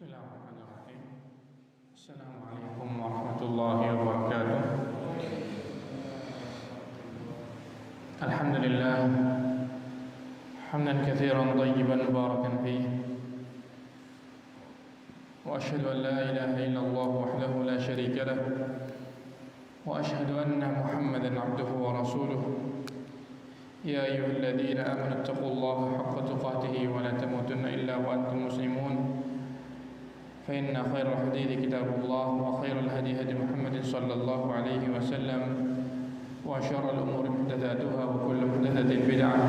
Bismillahirrahmanirrahim. Assalamualaikum warahmatullahi wabarakatuh. Alhamdulillah hamdan katsiran thayyiban mubarakan fihi. Wa asyhadu an la ilaha illallah wahdahu la syarika lah. Wa asyhadu anna Muhammadan abduhu wa rasuluh. Ya ayyuhalladzina amanu taqullaha haqqa tuqatih wa la tamutunna illa wa antum muslimun. فإن خير الحديث كتاب الله وخير الهدي هدي محمد صلى الله عليه وسلم وشر الأمور محدثاتها وكل محدثة بدعة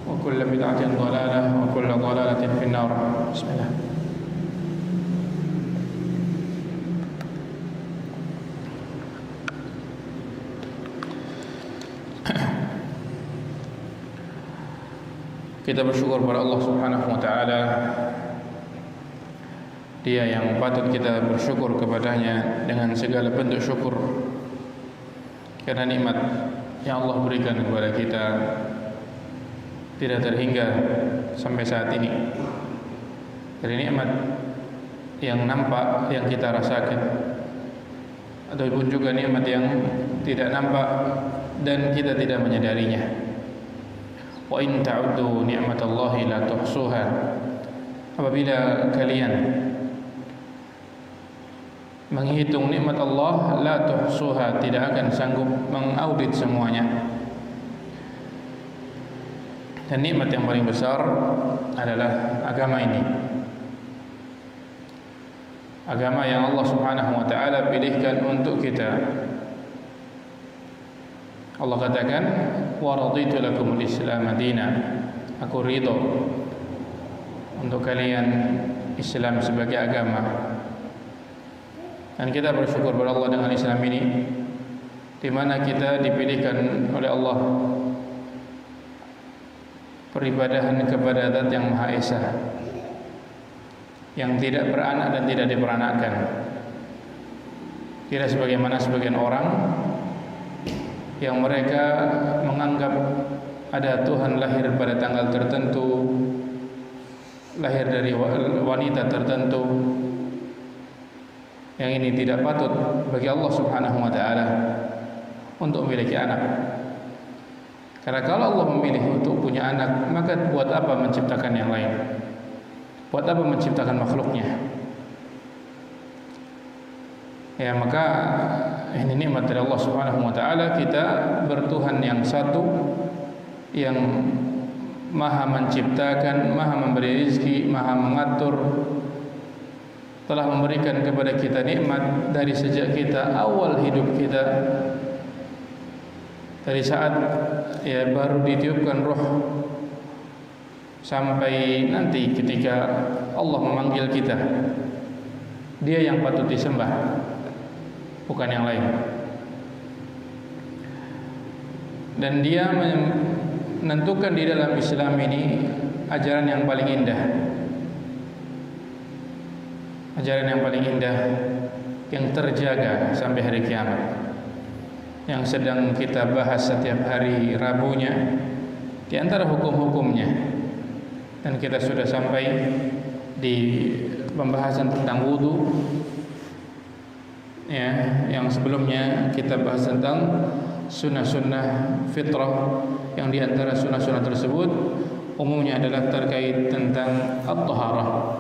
وكل بدعة ضلالة وكل ضلالة في النار. بسم الله. Kita bersyukur kepada Allah Subhanahu wa taala. Dia yang patut kita bersyukur kepadanya dengan segala bentuk syukur, karena nikmat yang Allah berikan kepada kita tidak terhingga sampai saat ini. Dari nikmat yang nampak, yang kita rasakan, ataupun juga nikmat yang tidak nampak dan kita tidak menyadarinya. Wa in ta'uddu ni'matallahi la tuhsuha. Apabila kalian menghitung nikmat Allah, la tuhsuha, tidak akan sanggup mengaudit semuanya. Dan nikmat yang paling besar adalah agama ini, agama yang Allah Subhanahu wa taala pilihkan untuk kita. Allah katakan, wa raditu lakumul Islam dinan, aku ridho untuk kalian Islam sebagai agama. Dan kita bersyukur kepada Allah dengan Islam ini, di mana kita dipilihkan oleh Allah peribadahan kepada Zat yang Maha Esa, yang tidak beranak dan tidak diperanakkan. Tidak sebagaimana sebagian orang yang mereka menganggap ada Tuhan lahir pada tanggal tertentu, lahir dari wanita tertentu. Yang ini tidak patut bagi Allah Subhanahu wa taala untuk memiliki anak. Karena kalau Allah memilih untuk punya anak, maka buat apa menciptakan yang lain? Buat apa menciptakan makhluknya? Ya, maka ini nikmat dari Allah Subhanahu wa taala, kita bertuhan yang satu, yang Maha menciptakan, Maha memberi rezeki, Maha mengatur, telah memberikan kepada kita nikmat dari sejak kita awal hidup kita, dari saat ya baru ditiupkan roh sampai nanti ketika Allah memanggil kita. Dia yang patut disembah, bukan yang lain. Dan dia menentukan di dalam Islam ini ajaran yang paling indah, ajaran yang paling indah, yang terjaga sampai hari kiamat, yang sedang kita bahas setiap hari Rabunya di antara hukum-hukumnya. Dan kita sudah sampai di pembahasan tentang wudu, ya, yang sebelumnya kita bahas tentang sunnah-sunnah fitrah, yang di antara sunnah-sunnah tersebut umumnya adalah terkait tentang at-taharah.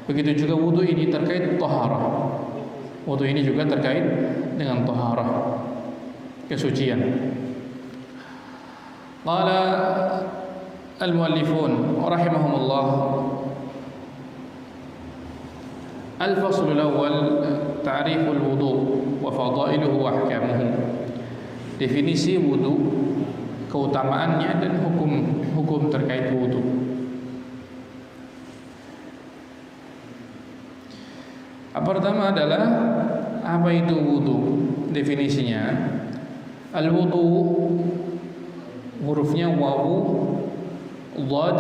Begitu juga wudu ini terkait taharah. Wudu ini juga terkait dengan taharah, kesucian. Qala al-muallifun rahimahumullah, al-faslul awwal ta'riful wudu wa fadailuhu wa ahkamuhu. Definisi wudu, keutamaannya dan hukum terkait wudu. Pertama adalah apa itu wudu? Definisinya, al-wudu hurufnya wawu, dhad,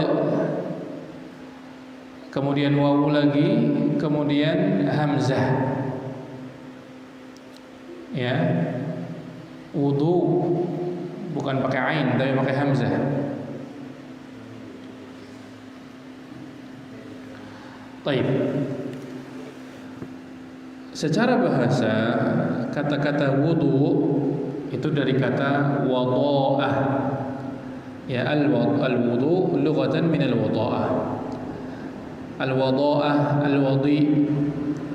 kemudian wawu lagi, kemudian hamzah. Ya, wudu bukan pakai ain tapi pakai hamzah. Baik. Secara bahasa, kata-kata wudu itu dari kata wada'ah. Ya, al-wudu lughatan min al-wada'ah. Al-wada'ah, al-wadi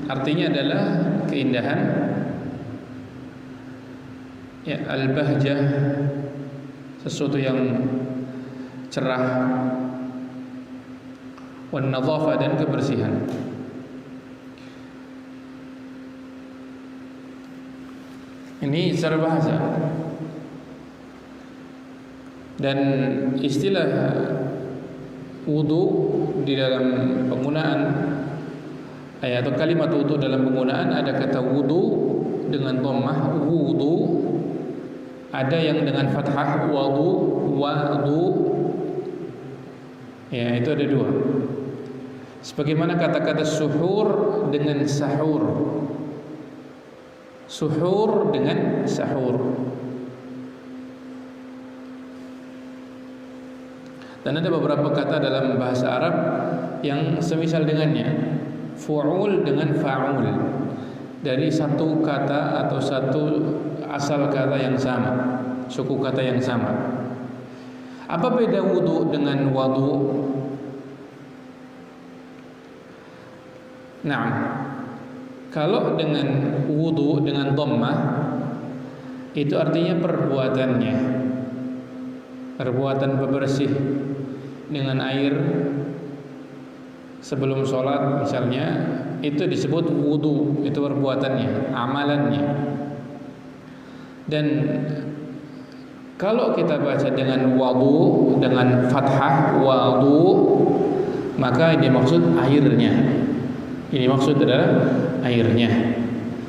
artinya adalah keindahan. Ya, al-bahjah sesuatu yang cerah, wan nadhafah dan kebersihan. Ini secara bahasa. Dan istilah wudu di dalam penggunaan atau kalimat wudu dalam penggunaan ada kata wudu dengan dhammah wudu, ada yang dengan fathah wadu. Ya, itu ada dua. Sebagaimana kata-kata suhur dengan sahur. Suhur dengan sahur. Dan ada beberapa kata dalam bahasa Arab yang semisal dengannya. Fu'ul dengan fa'ul. Dari satu kata atau satu asal kata yang sama, suku kata yang sama. Apa beda wudu dengan wadu? Nah, kalau dengan wudu dengan dhammah itu artinya perbuatannya, perbuatan bebersih dengan air sebelum sholat misalnya, itu disebut wudu, itu perbuatannya, amalannya. Dan kalau kita baca dengan wadu dengan fathah wadu, maka ini maksud airnya. Ini maksud adalah airnya.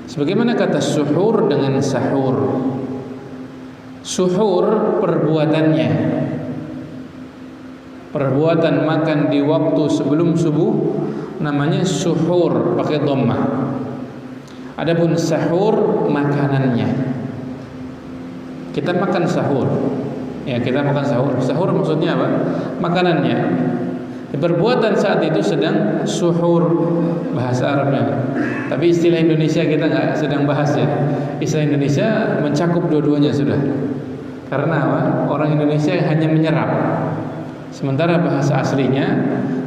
Sebagaimana kata suhur dengan sahur. Suhur perbuatannya, perbuatan makan di waktu sebelum subuh namanya suhur pakai dhammah. Adapun sahur makanannya. Kita makan sahur. Ya, kita makan sahur. Sahur maksudnya apa? Makanannya. Perbuatan saat itu sedang suhur bahasa Arabnya. Tapi istilah Indonesia kita nggak sedang bahas ya. Istilah Indonesia mencakup dua-duanya sudah. Karena apa? Orang Indonesia hanya menyerap. Sementara bahasa aslinya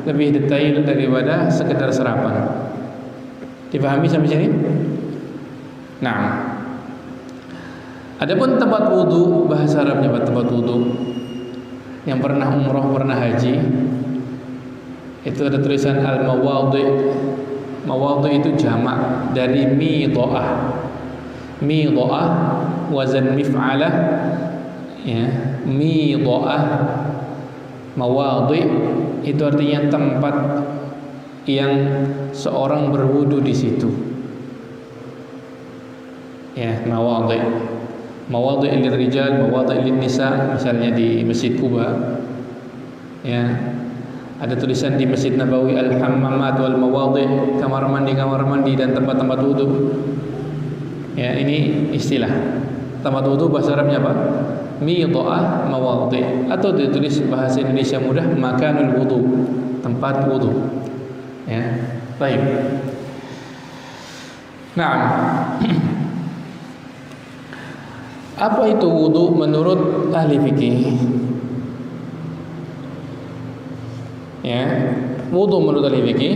lebih detail daripada sekedar serapan. Dipahami sampai sini? Nah, adapun tempat wudu bahasa Arabnya apa tempat wudu? Yang pernah umroh, pernah haji, itu ada tulisan al-mawadhi. Mawadhi itu jamak dari midha'ah. Midha'ah wazan mif'alah, ya, midha'ah. Mawadhi itu artinya tempat yang seorang berwudu di situ. Ya, mawadhi. Mawadhi lirijal, mawadhi linnisa, misalnya di Masjid Kuba. Ya. Ada tulisan di Masjid Nabawi al-hammamat wal mawadhi, kamar mandi dan tempat-tempat wudu. Ya, ini istilah. Tempat wudu bahasa Arabnya apa? Midha'ah mawadhi, atau ditulis bahasa Indonesia mudah makanul wudu, tempat wudu. Ya. Baik. Nah, apa itu wudu menurut ahli fikih? Ya, wudu menurut ahli fikih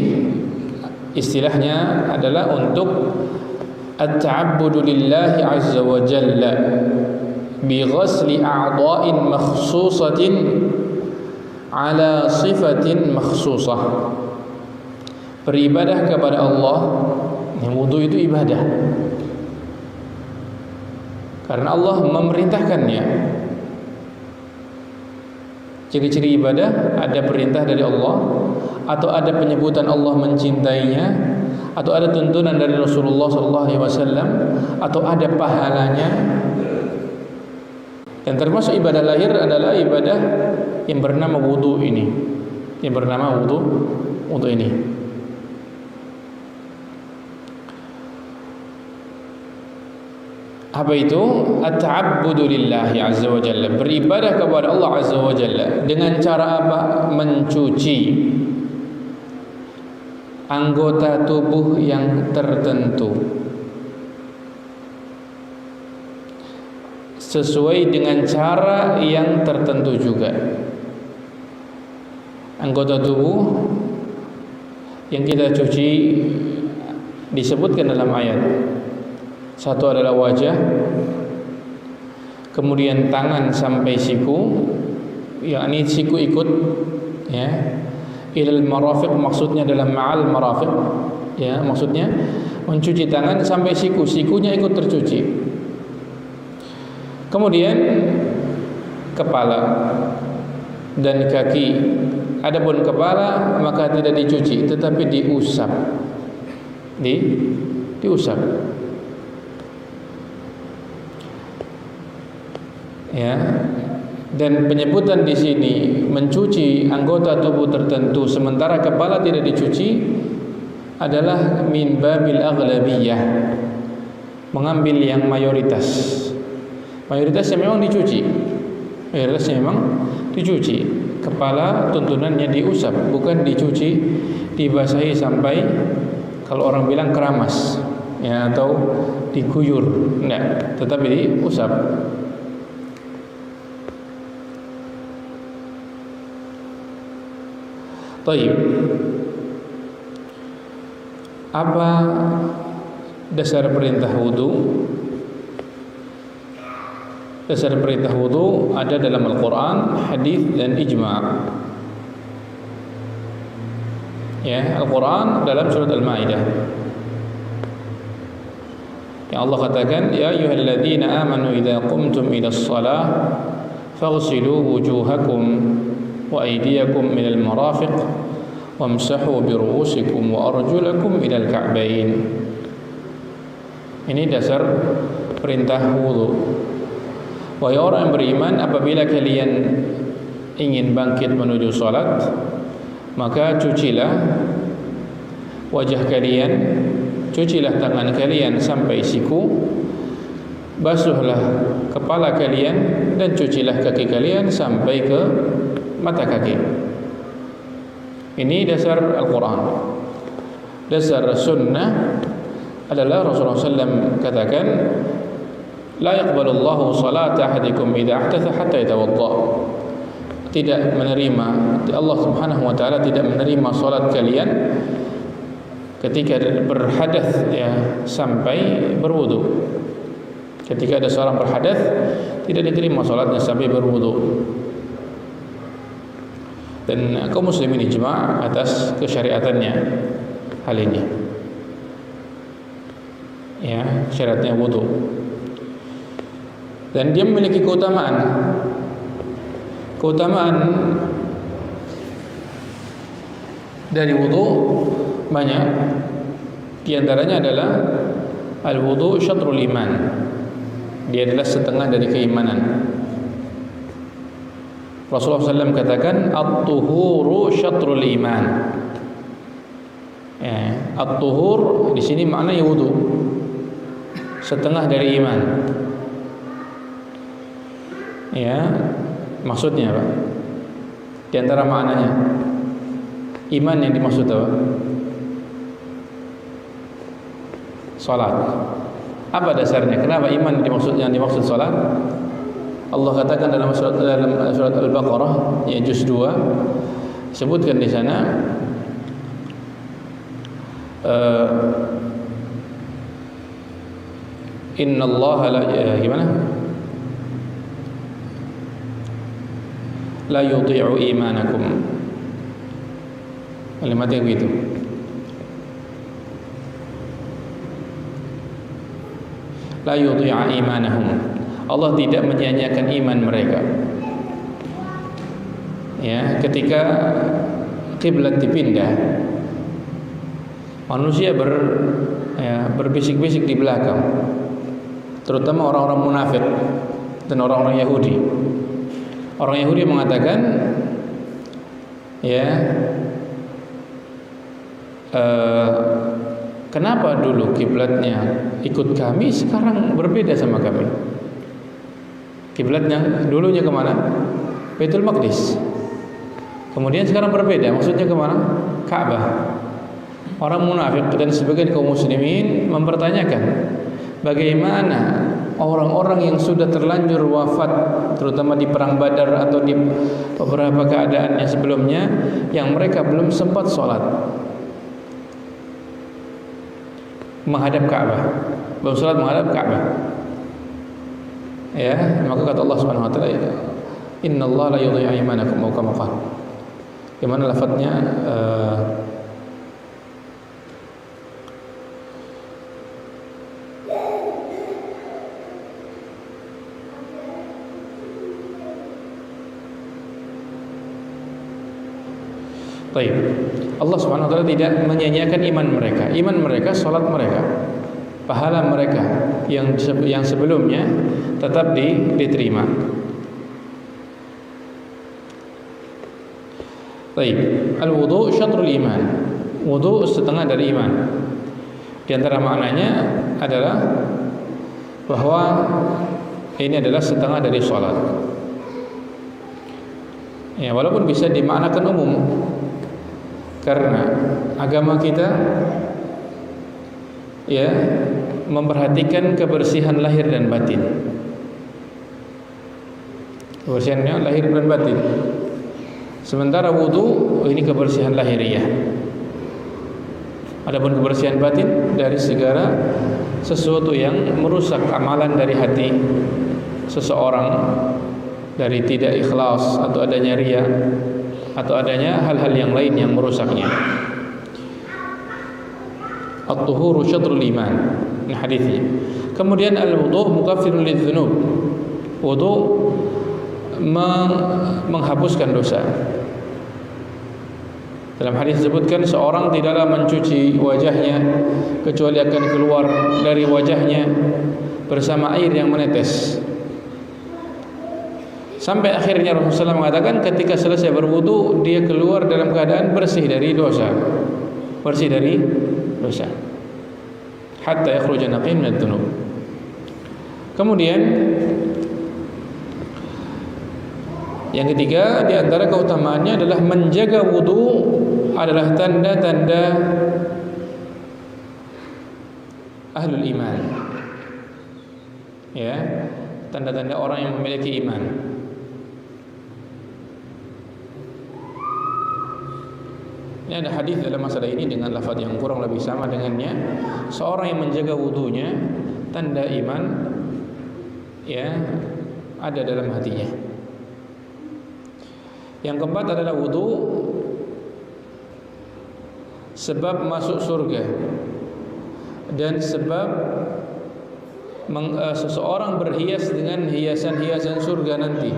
istilahnya adalah untuk at-ta'abbudu lillahi azza wa jalla bi ghasli a'dha'in makhsusatin ala sifatin makhsusah. Beribadah kepada Allah. Wudu itu ibadah. Karena Allah memerintahkannya. Ciri-ciri ibadah ada perintah dari Allah, atau ada penyebutan Allah mencintainya, atau ada tuntunan dari Rasulullah SAW, atau ada pahalanya. Dan termasuk ibadah lahir adalah ibadah yang bernama wudu ini, yang bernama wudu ini. Apa itu? At-ta'abbudu lillahi azza wa jalla, beribadah kepada Allah azza wa jalla. Dengan cara apa? Mencuci anggota tubuh yang tertentu. sesuai dengan cara yang tertentu juga. Anggota tubuh yang kita cuci disebutkan dalam ayat. Satu adalah wajah, kemudian tangan sampai siku, yakni siku ikut, ya. Ilal marafiq maksudnya dalam ma'al marafiq, ya, maksudnya mencuci tangan sampai siku, sikunya ikut tercuci. Kemudian kepala dan kaki. Adapun kepala maka tidak dicuci tetapi diusap. Diusap. Ya. Dan penyebutan di sini mencuci anggota tubuh tertentu sementara kepala tidak dicuci adalah min babil aghlabiyah, mengambil yang mayoritas. Mayoritasnya memang dicuci. Mayoritasnya memang dicuci. Kepala tuntunannya diusap, bukan dicuci, dibasahi sampai kalau orang bilang keramas, ya, atau diguyur. Enggak, tetapi diusap. Baik. Apa dasar perintah wudu? Dasar perintah wudu ada dalam Al-Quran, hadis dan ijma'. Ya, Al-Quran dalam surat Al-Maidah. Yang Allah katakan, ya ayyuhalladzina amanu idza qumtum ilas shalah faghsilu wujuhakum wa aydiyakum minal marafiq wamsahu biru'usikum wa arjulakum ilal ka'bain. Ini dasar perintah wudu. Wahai orang yang beriman, apabila kalian ingin bangkit menuju salat, maka cucilah wajah kalian, cucilah tangan kalian sampai siku, basuhlah kepala kalian, dan cucilah kaki kalian sampai ke mata kaki. Ini dasar Al-Quran. Dasar sunnah adalah Rasulullah SAW katakan, la yaqbalullahu salata ahadikum idza ahdatha hatta yatawadda. Tidak menerima, Allah Subhanahu wa taala tidak menerima salat kalian ketika berhadas, ya, sampai berwudu. Ketika ada seorang berhadas, tidak diterima salatnya sampai berwudu. Dan kaum muslimin ijma' atas kesyariatannya hal ini. Ya, syaratnya wudu. Dan dia memiliki keutamaan. Keutamaan dari wudu banyak. Di antaranya adalah al-wudu syatrul iman. Dia adalah setengah dari keimanan. Rasulullah SAW katakan at-tuhuru syatrul iman. Ya, at-tuhur di sini maknanya wudu, setengah dari iman. Ya, maksudnya apa? Di antara maknanya, iman yang dimaksud apa? Salat. Apa dasarnya? Kenapa iman yang dimaksud salat? Allah katakan dalam surat Al-Baqarah, ya, juz 2, sebutkan di sana innallaha gimana? La yudhi'u imanakum. Kalimatnya begitu. La yudhi'a imanahum. Allah tidak menyia-nyiakan iman mereka. Ya, ketika kiblat dipindah, manusia berbisik-bisik di belakang, terutama orang-orang munafik dan orang-orang Yahudi. Orang Yahudi mengatakan, ya, kenapa dulu kiblatnya ikut kami, sekarang berbeda sama kami? Kiblatnya dulunya kemana? Baitul Maqdis. Kemudian sekarang berbeda, maksudnya kemana? Ka'bah. Orang munafik dan sebagian kaum muslimin mempertanyakan, bagaimana orang-orang yang sudah terlanjur wafat, terutama di perang Badar atau di beberapa keadaan yang sebelumnya, yang mereka belum sempat sholat menghadap Ka'bah, belum sholat menghadap Ka'bah. Ya, maka kata Allah Subhanahu wa taala, innallaha la yudhi'u imanakum wa kama qala. Gimana lafadznya? Baik. Allah Subhanahu wa taala tidak menyia-nyiakan iman mereka. Iman mereka, salat mereka, pahala mereka yang sebelumnya tetap diterima. Baik. Al-wudu syatrul iman. Wudu setengah dari iman. Di antara maknanya adalah bahwa ini adalah setengah dari salat. Ya, walaupun bisa dimaknakan umum. Karena agama kita ya memperhatikan kebersihan lahir dan batin. Kebersihannya lahir dan batin. Sementara wudu ini kebersihan lahiriah. Adapun kebersihan batin dari segala sesuatu yang merusak amalan dari hati seseorang, dari tidak ikhlas atau adanya riya atau adanya hal-hal yang lain yang merusaknya. At-tuhuru syatrul iman. Ini hadisnya. Kemudian al-wudu mukaffirun lidz-dzunub. Wudu menghapuskan dosa. Dalam hadis disebutkan seorang tidaklah mencuci wajahnya kecuali akan keluar dari wajahnya bersama air yang menetes. Sampai akhirnya Rasulullah SAW mengatakan ketika selesai berwudu dia keluar dalam keadaan bersih dari dosa. Bersih dari dosa. Hatta yakhruja naqiyyan minadz dzunub. Kemudian yang ketiga di antara keutamaannya adalah menjaga wudu adalah tanda-tanda ahlul iman. Ya, tanda-tanda orang yang memiliki iman. Ini ada hadis dalam masalah ini dengan lafaz yang kurang lebih sama dengannya. Seorang yang menjaga wudunya tanda iman ya ada dalam hatinya. Yang keempat adalah wudu sebab masuk surga dan sebab seseorang berhias dengan hiasan-hiasan surga nanti.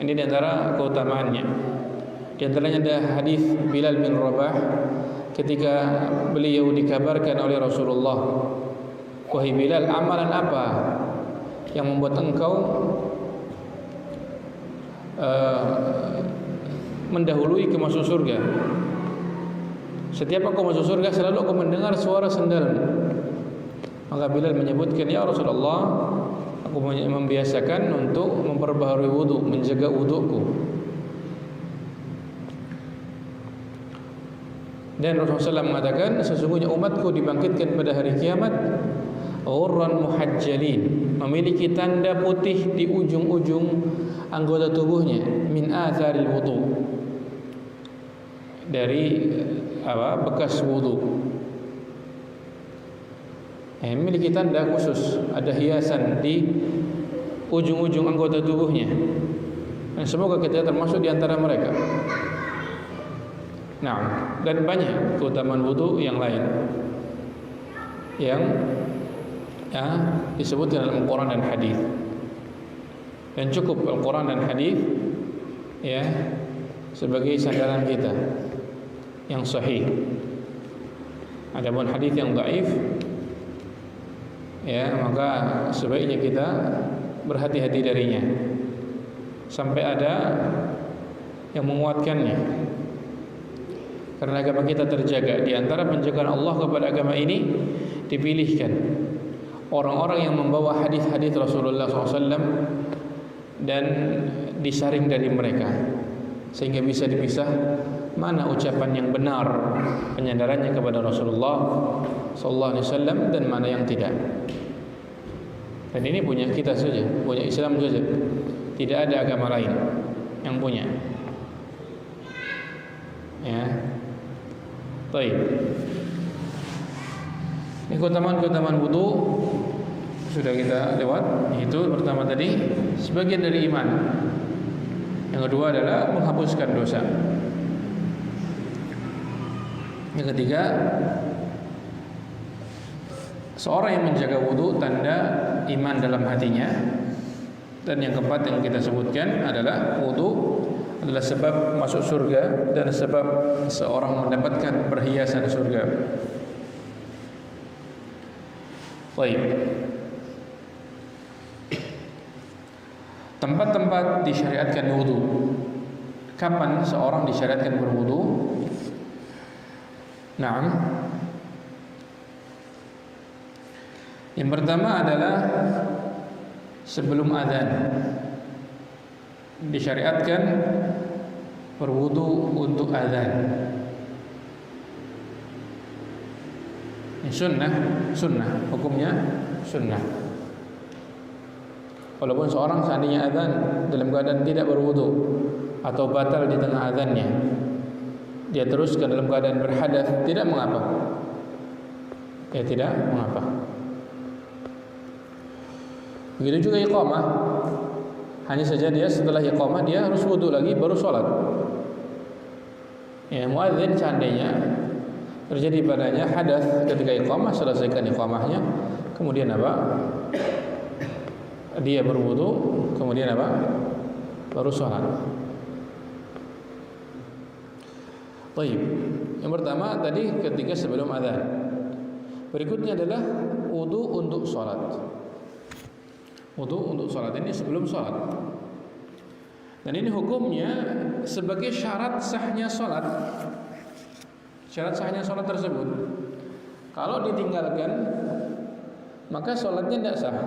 Ini di antara keutamaannya. Di antaranya ada hadis Bilal bin Rabah ketika beliau dikabarkan oleh Rasulullah, "Wahai Bilal, amalan apa yang membuat engkau mendahului ke masuk surga? Setiap engkau masuk surga selalu engkau mendengar suara sendalmu." Maka Bilal menyebutkan, "Ya Rasulullah, aku membiasakan untuk memperbaharui wudu, menjaga wuduku." Dan Rasulullah SAW mengatakan, sesungguhnya umatku dibangkitkan pada hari kiamat ghurran muhajjalin, memiliki tanda putih di ujung-ujung anggota tubuhnya, min atharil wudu, dari bekas wudu. Memiliki tanda khusus, ada hiasan di ujung-ujung anggota tubuhnya. Dan semoga kita termasuk di antara mereka. Nah, dan banyak keutamaan wudu yang lain yang disebutkan dalam Al-Quran dan hadis. Dan cukup Al-Quran dan hadis ya sebagai sandaran kita yang sahih. Adapun hadis yang dhaif ya maka sebaiknya kita berhati-hati darinya sampai ada yang menguatkannya. Karena agama kita terjaga. Di antara penjagaan Allah kepada agama ini dipilihkan orang-orang yang membawa hadis-hadis Rasulullah SAW dan disaring dari mereka sehingga bisa dipisah mana ucapan yang benar penyandarannya kepada Rasulullah sallallahu alaihi wasallam dan mana yang tidak. Dan ini punya kita saja, punya Islam saja. Tidak ada agama lain yang punya. Ya. Baik. Ini keutamaan-keutamaan wudu sudah kita lewat. Itu pertama tadi sebagian dari iman. Yang kedua adalah menghapuskan dosa. Yang ketiga, seorang yang menjaga wudu tanda iman dalam hatinya. Dan yang keempat yang kita sebutkan adalah wudu adalah sebab masuk surga dan sebab seorang mendapatkan perhiasan surga. Baik. Tempat-tempat disyariatkan wudu. Kapan seorang disyariatkan berwudu? Naam. Yang pertama adalah sebelum azan. Disyariatkan berwudu untuk azan. Ini sunnah, hukumnya sunnah. Walaupun seorang seandainya azan dalam keadaan tidak berwudu atau batal di tengah azannya, dia teruskan dalam keadaan berhadas, tidak mengapa. Ya, tidak mengapa. Begitu juga iqamah. Hanya saja dia setelah iqamah dia harus wudu lagi baru sholat. Ya, muadzin seandainya terjadi padanya hadas ketika iqamah, selesaikan iqamahnya, kemudian apa? Dia berwudu, kemudian apa? Baru sholat. Baik. Yang pertama tadi ketika sebelum azan. Berikutnya adalah wudu untuk sholat. Wudu untuk sholat ini sebelum sholat. Dan ini hukumnya sebagai syarat sahnya sholat. Syarat sahnya sholat tersebut, kalau ditinggalkan maka sholatnya tidak sah.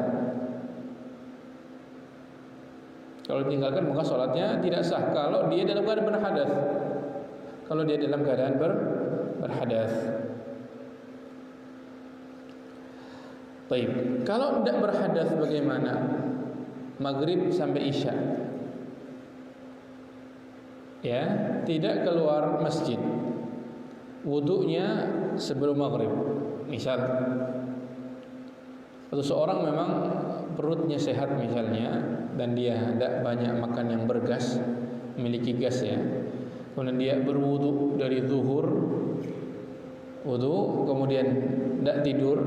Kalau ditinggalkan maka sholatnya tidak sah. Kalau dia dalam keadaan berhadas, kalau dia dalam keadaan berhadas. Baik, kalau tidak berhadas bagaimana? Maghrib sampai isya, ya, tidak keluar masjid, wudunya sebelum maghrib. Misal, atau seorang memang perutnya sehat misalnya, dan dia tidak banyak makan yang bergas, memiliki gas ya. Kemudian dia berwudu dari zuhur, wudu, kemudian tidak tidur,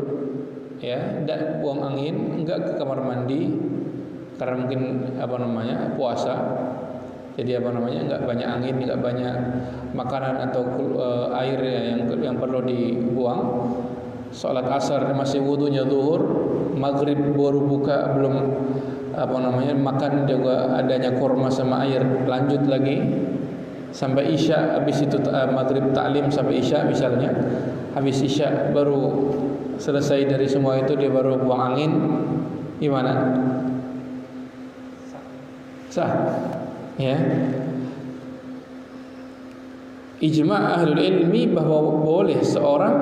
ya, tidak buang angin, enggak ke kamar mandi karena mungkin puasa. Jadi enggak banyak angin, enggak banyak makanan atau air yang perlu dibuang. Salat asar masih wudunya zuhur, maghrib baru buka, belum makan juga adanya kurma sama air, lanjut lagi sampai isya. Habis itu maghrib taklim sampai isya misalnya, habis isya baru selesai dari semua itu, dia baru buang angin. Gimana? Sah, ya. Ijma' ahlul ilmi bahwa boleh seorang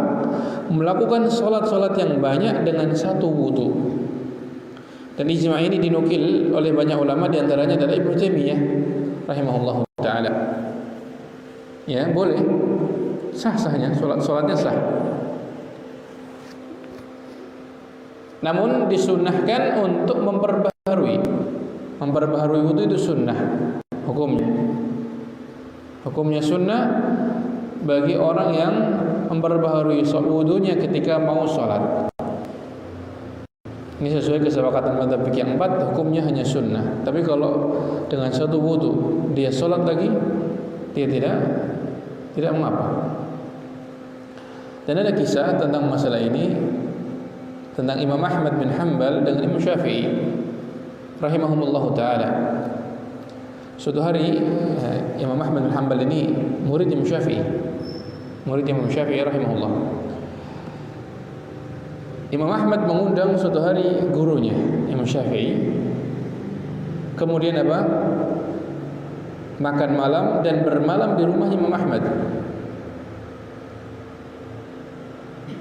melakukan solat-solat yang banyak dengan satu wudu. Dan ijma' ini dinukil oleh banyak ulama, diantaranya adalah Ibnu Taimiyah rahimahullahu taala. Ya, boleh, sah-sahnya, solatnya sah. Namun disunnahkan untuk memperbaharui wudu itu sunnah hukumnya sunnah bagi orang yang memperbaharui wudunya ketika mau sholat. Ini sesuai kesepakatan mazhab fikih yang 4, hukumnya hanya sunnah. Tapi kalau dengan satu wudu dia sholat lagi, dia tidak mengapa. Dan ada kisah tentang masalah ini, tentang Imam Ahmad bin Hanbal dengan Imam Syafi'i rahimahumullahu ta'ala. Suatu hari Imam Ahmad bin Hanbal ini murid Imam Syafi'i rahimahullah. Imam Ahmad mengundang suatu hari gurunya Imam Syafi'i. Kemudian apa? makan malam dan bermalam di rumahnya Imam Ahmad.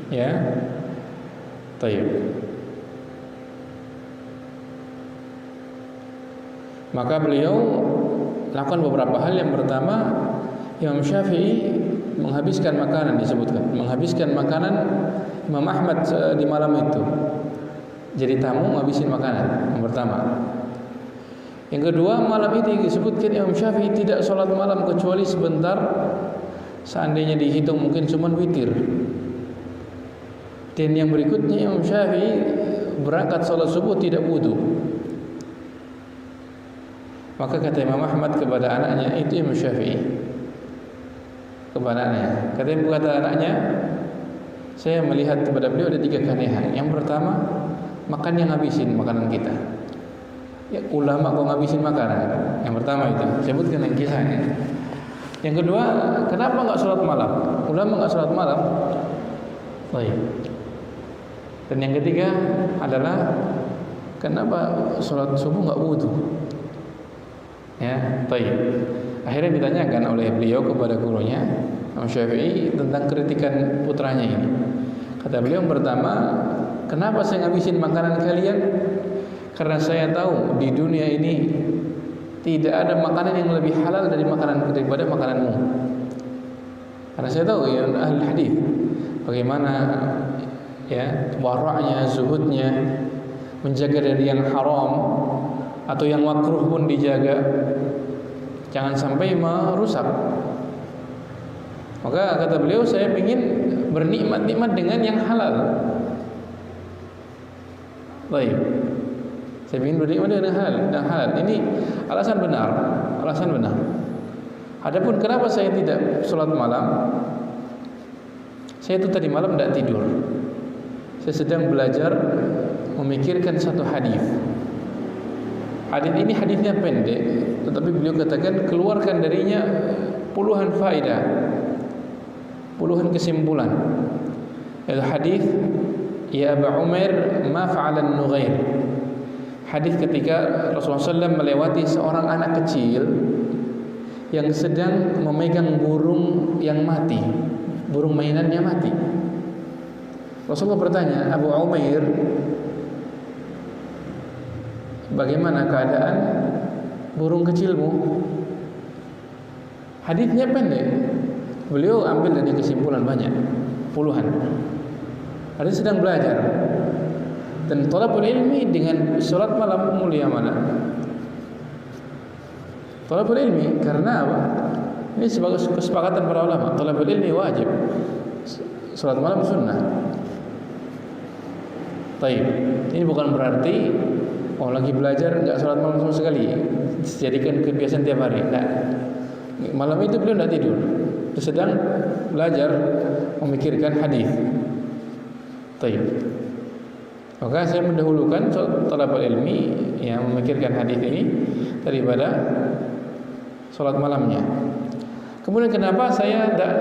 Ya, tayyib. Maka beliau lakukan beberapa hal. Yang pertama, Imam Syafi'i menghabiskan makanan, disebutkan menghabiskan makanan Imam Ahmad di malam itu. Jadi tamu menghabisin makanan. Yang pertama. Yang kedua, malam itu disebutkan Imam Syafi'i tidak sholat malam kecuali sebentar. Seandainya dihitung mungkin cuma witir. Dan yang berikutnya, Imam Syafi'i berangkat sholat subuh tidak wudu. Maka kata Imam Ahmad kepada anaknya, itu Imam Syafi'i kepada anaknya. Kata anaknya, saya melihat kepada beliau ada 3 keanehan. Yang pertama, makan yang habisin makanan kita. Ya, ulama kok ngabisin makanan. Yang pertama itu, sebutkan yang kisahnya. Yang kedua, kenapa enggak sholat malam? Ulama enggak sholat malam. Baik. Dan yang ketiga adalah kenapa sholat subuh enggak wudu? Ya, baik. Akhirnya ditanyakan oleh beliau kepada gurunya Imam Syafi'i tentang kritikan putranya ini. Kata beliau yang pertama, kenapa saya ngabisin makanan kalian? Karena saya tahu di dunia ini tidak ada makanan yang lebih halal daripada makananmu. Karena saya tahu ya ahli hadis bagaimana ya waraknya, zuhudnya, menjaga dari yang haram atau yang makruh pun dijaga, jangan sampai merusak. Maka kata beliau, saya ingin bernikmat-nikmat dengan yang halal. Baik, saya ingin bernikmat dengan yang halal. Ini alasan benar, alasan benar. Adapun kenapa saya tidak sholat malam? Saya itu tadi malam tidak tidur. Saya sedang belajar memikirkan satu hadis. Hadis ini hadisnya pendek, tetapi beliau katakan keluarkan darinya puluhan faedah, puluhan kesimpulan. Itu hadis ya Aba Umair ma fa'alan nughair. Hadis ketika Rasulullah SAW melewati seorang anak kecil yang sedang memegang burung yang mati, burung mainannya mati. Rasulullah bertanya, Abu Umair, bagaimana keadaan burung kecilmu? Hadisnya pendek. Beliau ambil dari kesimpulan banyak, puluhan. Ada sedang belajar. Dan thalabul ilmi dengan sholat malam mulia mana? Thalabul ilmi karena apa? Ini sebagai kesepakatan para ulama. Thalabul ilmi wajib. Sholat malam sunnah. Taib. Ini bukan berarti lagi belajar enggak sholat malam sama sekali, jadikan kebiasaan tiap hari. Nah, malam itu beliau tidak tidur. Dia sedang belajar memikirkan hadis. Taib. Maka saya mendahulukan thalabul ilmi yang memikirkan hadis ini daripada sholat malamnya. Kemudian kenapa saya tidak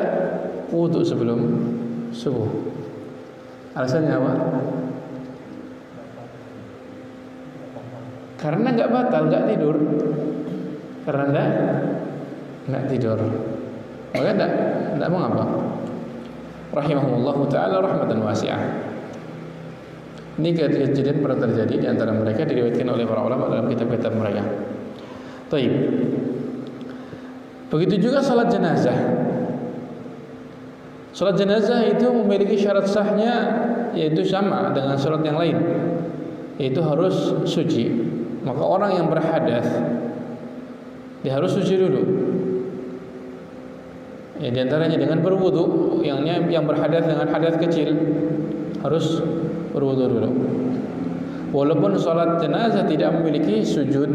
wudu sebelum subuh? Alasannya apa? Karena enggak batal, enggak tidur. Karena enggak tidur. Maka enggak mengapa. Rahimahullahu taala rahmatan wasi'ah. Ini kejadian pernah terjadi di antara mereka, diriwayatkan oleh para ulama dalam kitab-kitab mereka. Taib. Begitu juga salat jenazah. Salat jenazah itu memiliki syarat sahnya, yaitu sama dengan salat yang lain, yaitu harus suci. Maka orang yang berhadas dia harus suci dulu. Ya, di antaranya dengan berwudu. Yang berhadas dengan hadas kecil harus berwudu dulu. Walaupun salat jenazah tidak memiliki sujud,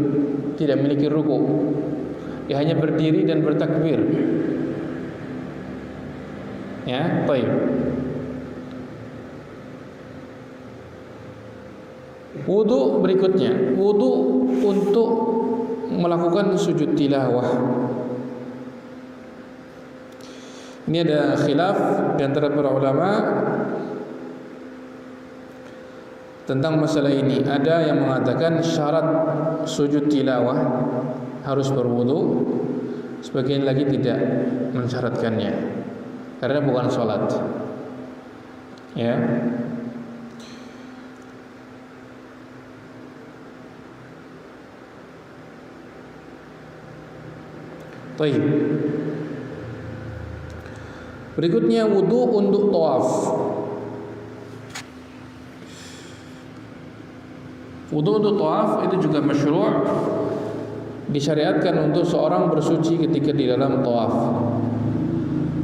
tidak memiliki ruku, dia hanya berdiri dan bertakbir. Ya, baik. Wudu berikutnya, wudu untuk melakukan sujud tilawah. Ini ada khilaf di antara para ulama tentang masalah ini. Ada yang mengatakan syarat sujud tilawah harus berwudu, sebagian lagi tidak mensyaratkannya karena bukan sholat. Ya. Baik. Berikutnya wudu untuk tawaf. Wudu untuk tawaf itu juga masyru', disyariatkan untuk seorang bersuci ketika di dalam tawaf.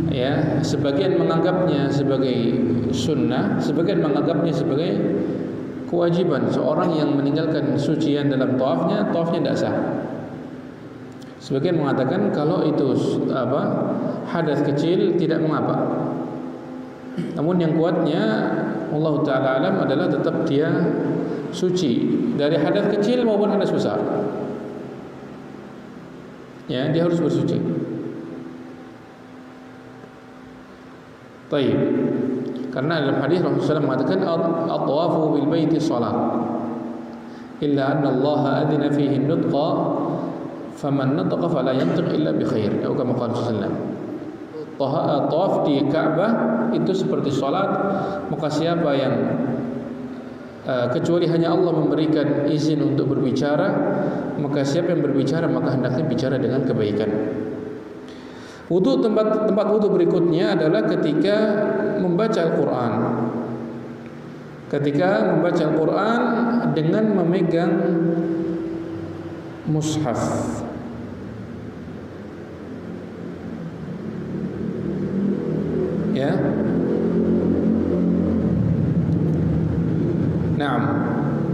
Ya, sebagian menganggapnya sebagai sunnah, sebagian menganggapnya sebagai kewajiban. Seorang yang meninggalkan sucian dalam tawafnya tidak sah. Sebagian mengatakan kalau itu hadas kecil tidak mengapa. Namun yang kuatnya Allah Ta'ala alam adalah tetap dia suci dari hadas kecil maupun hadas besar. Ya, dia harus bersuci. Baik. Karena dalam hadis Rasulullah SAW mengatakan at-tawafu bil baiti shalah. Illa anna Allah adzina fihi an-nutqa faman nataqa fala yantiq illa bi khair. Atau kama qala Rasulullah. Tawaf di Ka'bah itu seperti salat, maka siapa yang kecuali hanya Allah memberikan izin untuk berbicara, maka siapa yang berbicara maka hendaknya bicara dengan kebaikan. Wudu, tempat wudu berikutnya adalah ketika membaca Al-Quran. Ketika membaca Al-Quran dengan memegang mushaf. Ya. Naam.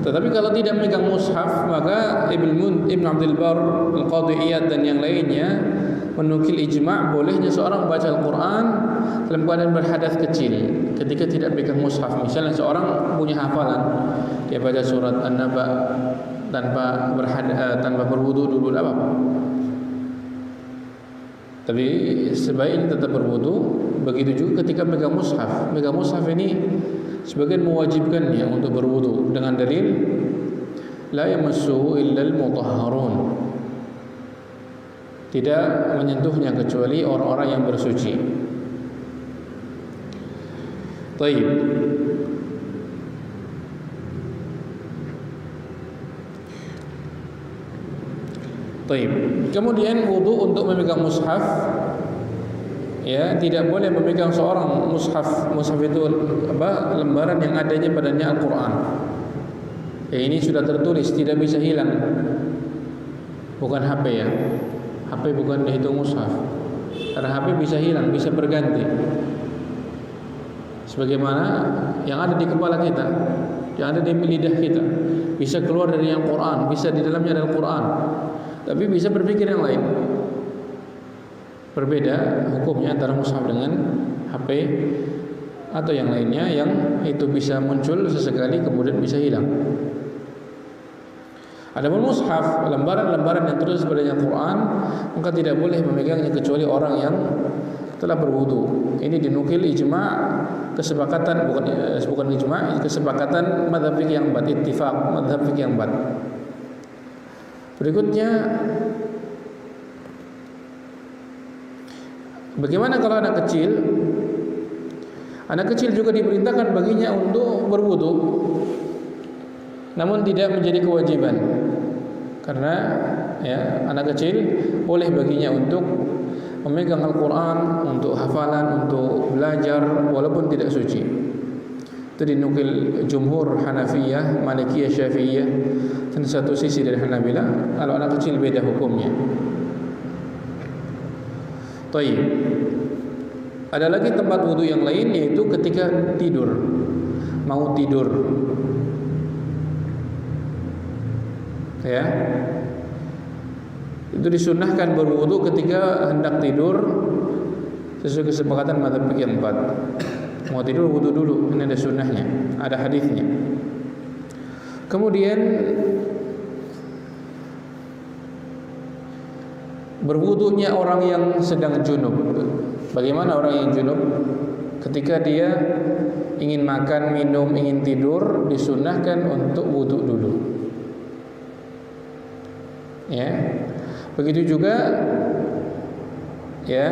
Tetapi kalau tidak memegang mushaf, maka Ibn Abdul Bar, Al-Qadhi Iyad dan yang lainnya menukil ijma' bolehnya seorang membaca Al-Quran dalam keadaan berhadas kecil ketika tidak memegang mushaf. Misalnya seorang punya hafalan, dia baca surat An-Naba tanpa berwudu dulu, apa? Tapi sebaiknya tetap berwudu. Begitu juga ketika memegang mushaf. Memegang mushaf ini sebagian mewajibkannya untuk berwudu dengan dalil la yamassuhu illal mutahharun. Tidak menyentuhnya kecuali orang-orang yang bersuci. Baik. Baik. Kemudian wudu untuk memegang mushaf. Ya, tidak boleh memegang seorang mushaf. Mushaf itu lembaran yang adanya padanya Al-Quran. Ya, ini sudah tertulis, tidak bisa hilang. Bukan HP ya. HP bukan dihitung mushaf. Karena HP bisa hilang, bisa berganti. Sebagaimana yang ada di kepala kita, yang ada di lidah kita, bisa keluar dari yang Quran, bisa di dalamnya ada Al-Quran, tapi bisa berpikir yang lain. Berbeda hukumnya antara mushaf dengan HP atau yang lainnya, yang itu bisa muncul sesekali kemudian bisa hilang. Adapun mushaf, lembaran-lembaran yang terus padanya Quran, maka tidak boleh memegangnya kecuali orang yang telah berwudu. Ini dinukil ijma', kesepakatan, bukan ijma', kesepakatan mazhab fikih yang empat, ittifaq mazhab fikih yang empat. Berikutnya, bagaimana kalau anak kecil? Anak kecil juga diperintahkan baginya untuk berwudu, namun tidak menjadi kewajiban. Karena ya, anak kecil boleh baginya untuk memegang Al-Quran, untuk hafalan, untuk belajar walaupun tidak suci. Itu dinukil jumhur Hanafiyah, Malikiyah, Syafi'iyah, dan satu sisi dari Hanabilah. Kalau anak kecil beda hukumnya. Baik. Ada lagi tempat wudu yang lain, yaitu ketika tidur, mau tidur. Ya, itu disunnahkan berwudu ketika hendak tidur sesuai kesepakatan mazhab fikih yang empat. Mau tidur wudu dulu, ini ada sunnahnya, ada hadisnya. Kemudian berwudunya orang yang sedang junub. Bagaimana orang yang junub? Ketika dia ingin makan, minum, ingin tidur, disunnahkan untuk wudu dulu. Ya. Begitu juga ya,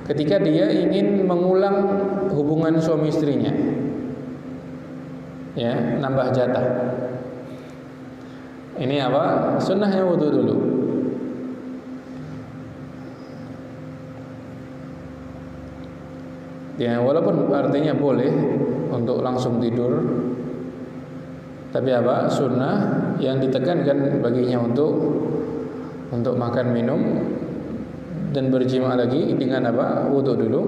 ketika dia ingin mengulang hubungan suami istrinya, ya, nambah jatah. Ini apa? Sunnahnya wudu dulu. Ya, walaupun artinya boleh untuk langsung tidur, tapi apa? Sunnah yang ditekankan baginya untuk makan minum dan berjima lagi dengan apa? Wudu dulu.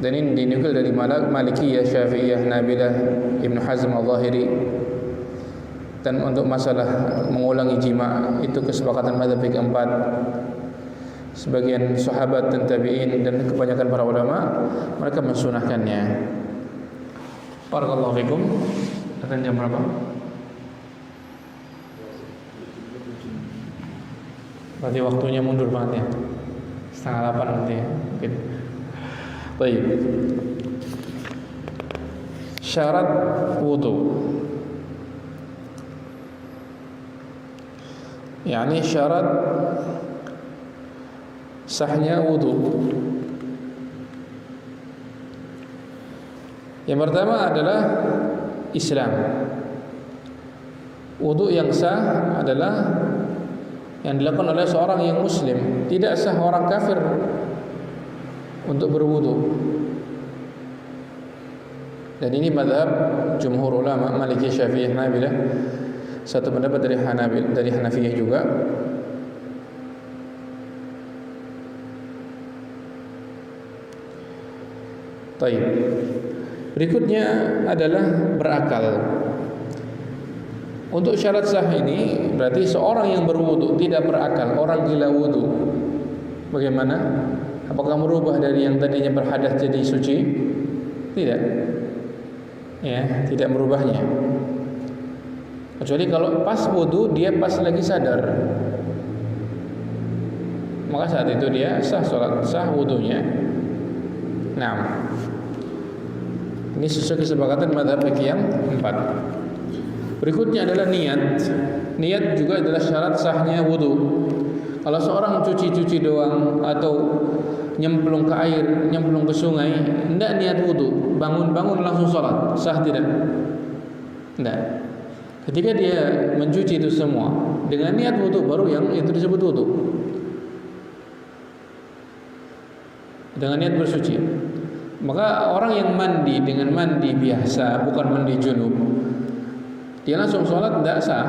Dan ini dinukil dari Malikiyah, Syafi'iyah, Hanabilah, Ibnu Hazm Al-Zahiri. Dan untuk masalah mengulangi jima itu kesepakatan mazhab keempat sebagian sahabat dan tabi'in dan kebanyakan para ulama, mereka mensunahkannya. Barakallahu fikum. Akan jam berapa? Berarti waktunya mundur banget ya. 7:30 nanti ya. Mungkin. Baik. Syarat wudu. Yani syarat sahnya wudu. Yang pertama adalah Islam. Wudu yang sah adalah yang dilakukan oleh seorang yang muslim. Tidak sah orang kafir untuk berwudu. Dan ini mazhab jumhur ulama Maliki, Syafi'i, Hanabilah. Satu pendapat dari Hanafiyah juga. Baik. Berikutnya adalah berakal. Untuk syarat sah ini berarti seorang yang berwudu tidak berakal, orang gila wudu. Bagaimana? Apakah merubah dari yang tadinya berhadas jadi suci? Tidak. Ya, tidak merubahnya. Kecuali kalau pas wudu dia pas lagi sadar, maka saat itu dia sah salat, sah wudunya. Nah, ini sesuai kesepakatan mazhab fikih yang 4. Berikutnya adalah niat. Niat juga adalah syarat sahnya wudu. Kalau seorang cuci-cuci doang atau nyemplung ke air, nyemplung ke sungai, tidak niat wudu, bangun-bangun langsung salat, sah tidak? Tidak. Ketika dia mencuci itu semua dengan niat wudu, baru yang itu disebut wudu. Dengan niat bersuci. Maka orang yang mandi dengan mandi biasa, bukan mandi junub, dia langsung sholat tidak sah.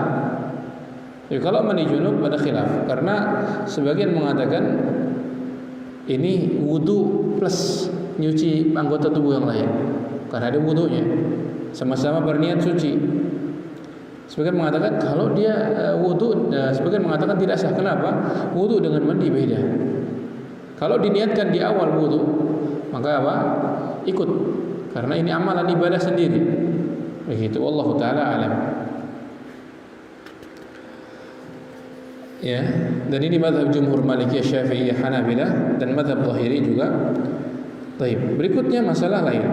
Jadi kalau mandi junub ada khilaf, karena sebagian mengatakan ini wudu plus nyuci anggota tubuh yang lain, karena ada wudunya, sama-sama berniat suci. Sebagian mengatakan kalau dia wudu, sebagian mengatakan tidak sah. Kenapa? Wudu dengan mandi beda. Kalau diniatkan di awal wudu, maka apa? Ikut, karena ini amalan ibadah sendiri. Begitu. Wallahu taala alam. Ya, dan ini mazhab jumhur Malikiyah, Syafi'iyah, Hanabilah dan mazhab Zahiri juga. Baik. Berikutnya masalah lain.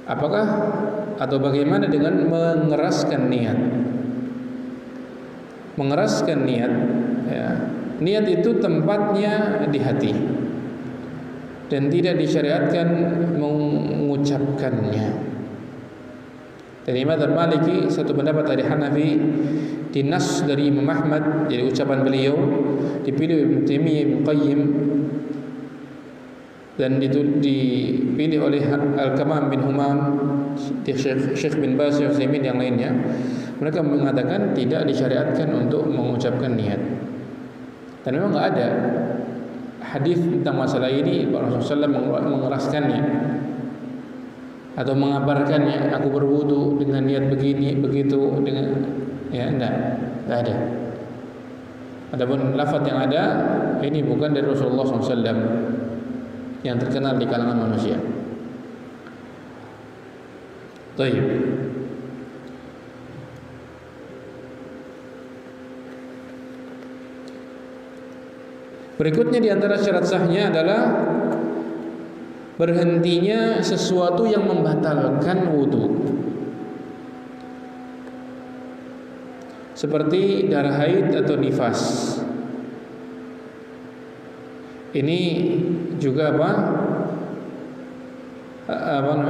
Apakah atau bagaimana dengan mengeraskan niat? Mengeraskan niat, ya. Niat itu tempatnya di hati dan tidak disyariatkan mengucapkannya. Dari mazhab Maliki, satu pendapat dari Hanafi, dinas dari Imam Ahmad, jadi ucapan beliau, dipilih Ibnu Taimiyah, Ibnu Qayyim, dan dipilih oleh Al-Kamam bin Humam, Syekh bin Baz, Syekh Utsaimin yang lainnya. Mereka mengatakan tidak disyariatkan untuk mengucapkan niat. Dan memang enggak ada hadis tentang masalah ini Rasulullah SAW mengeraskannya atau mengabarkannya, aku berwudu dengan niat begini begitu, dengan ya enggak ada. Adapun lafaz yang ada ini bukan dari Rasulullah SAW yang terkenal di kalangan manusia. Baik. Berikutnya di antara syarat sahnya adalah berhentinya sesuatu yang membatalkan wudu. seperti darah haid atau nifas. Ini juga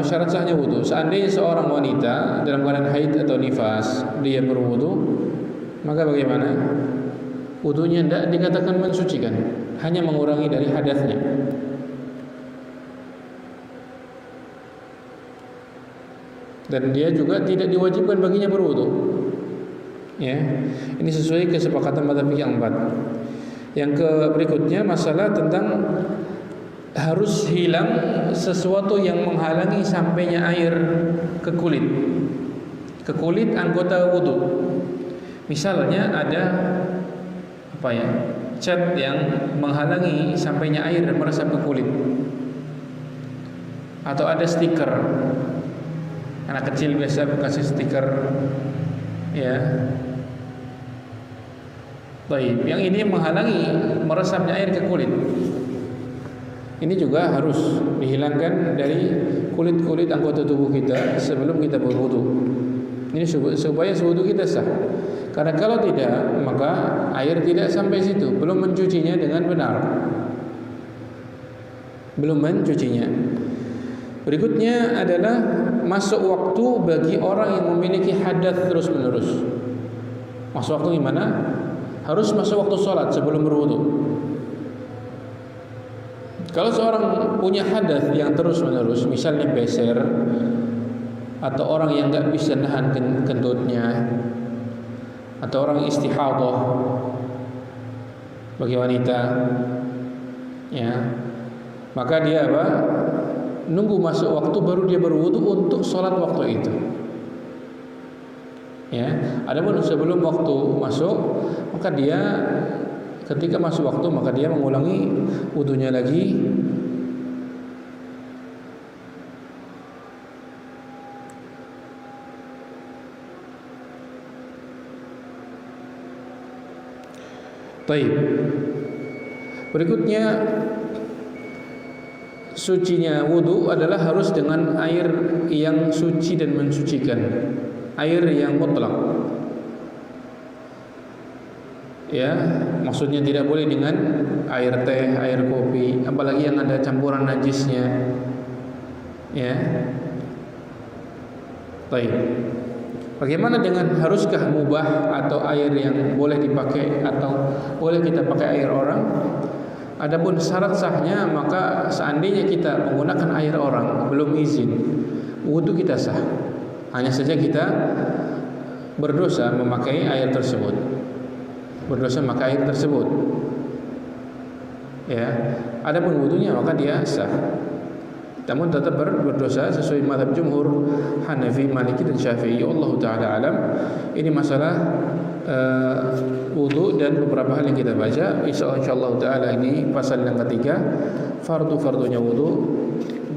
syarat sahnya wudu. Seandainya seorang wanita dalam keadaan haid atau nifas dia berwudu, maka bagaimana? Wudunya tidak dikatakan mensucikan, hanya mengurangi dari hadatsnya. Dan dia juga tidak diwajibkan baginya berwudu. Ya, ini sesuai kesepakatan mazhab yang 4. Yang berikutnya masalah tentang harus hilang sesuatu yang menghalangi sampainya air ke kulit anggota wudu. Misalnya ada cat yang menghalangi sampainya air dan meresap ke kulit, atau ada stiker. Anak kecil biasa kasih stiker, ya. Baik, yang ini menghalangi meresapnya air ke kulit. Ini juga harus dihilangkan dari kulit-kulit anggota tubuh kita sebelum kita berwudu. Ini supaya wudu kita sah. Karena kalau tidak, maka air tidak sampai situ, belum mencucinya dengan benar. Belum mencucinya. Berikutnya adalah masuk waktu bagi orang yang memiliki hadas terus-menerus. Masuk waktu gimana? Harus masuk waktu sholat sebelum berwudu. Kalau seorang punya hadas yang terus-menerus, misalnya beser, atau orang yang nggak bisa nahan kentutnya, atau orang istihadah bagi wanita, ya, maka dia nunggu masuk waktu baru dia berwudu untuk sholat waktu itu. Ya, adapun sebelum waktu masuk, maka dia ketika masuk waktu maka dia mengulangi wudunya lagi. Baik. Berikutnya, sucinya wudu adalah harus dengan air yang suci dan mensucikan, air yang mutlak. Ya, maksudnya tidak boleh dengan air teh, air kopi, apalagi yang ada campuran najisnya. Ya. Baik. Bagaimana dengan haruskah mubah atau air yang boleh dipakai atau boleh kita pakai air orang? Adapun syarat sahnya, maka seandainya kita menggunakan air orang belum izin, wudu kita sah. Hanya saja kita berdosa memakai air tersebut. Berdosa memakai air tersebut. Ya. Adapun wudunya maka dia sah. Namun tetap berdosa sesuai mazhab jumhur Hanafi, Maliki dan Syafi'i. Wallahu taala alam. Ini masalah wudu dan beberapa hal yang kita baca. Insyaallah taala ini pasal yang ketiga, fardu-fardunya wudu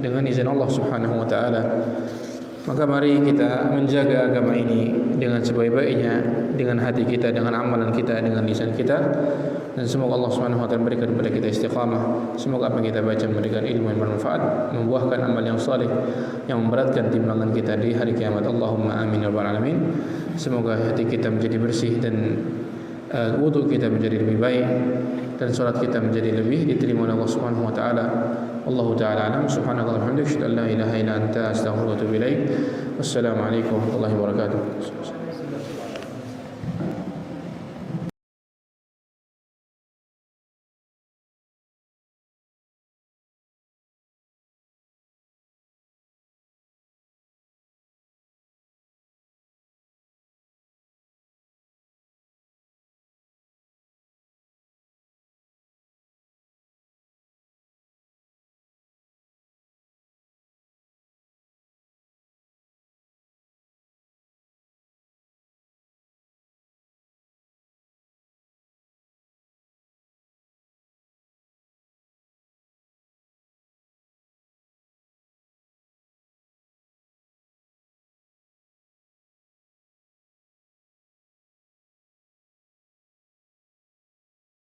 dengan izin Allah Subhanahu wa taala. Maka mari kita menjaga agama ini dengan sebaik-baiknya, dengan hati kita, dengan amalan kita, dengan lisan kita. Dan semoga Allah Subhanahu wa taala memberikan kepada kita istiqamah. Semoga apa yang kita baca memberikan ilmu yang bermanfaat, membuahkan amal yang saleh yang memberatkan timbangan kita di hari kiamat. Allahumma amin ya rabbal alamin. Semoga hati kita menjadi bersih dan wudu kita menjadi lebih baik dan salat kita menjadi lebih diterima oleh Allah Subhanahu wa taala. Wallahu taala alam. Subhanallah walhamdulillah, la ilaha illa anta, astaghfiruka wa atubu ilaik. Wassalamu alaikum warahmatullahi wabarakatuh.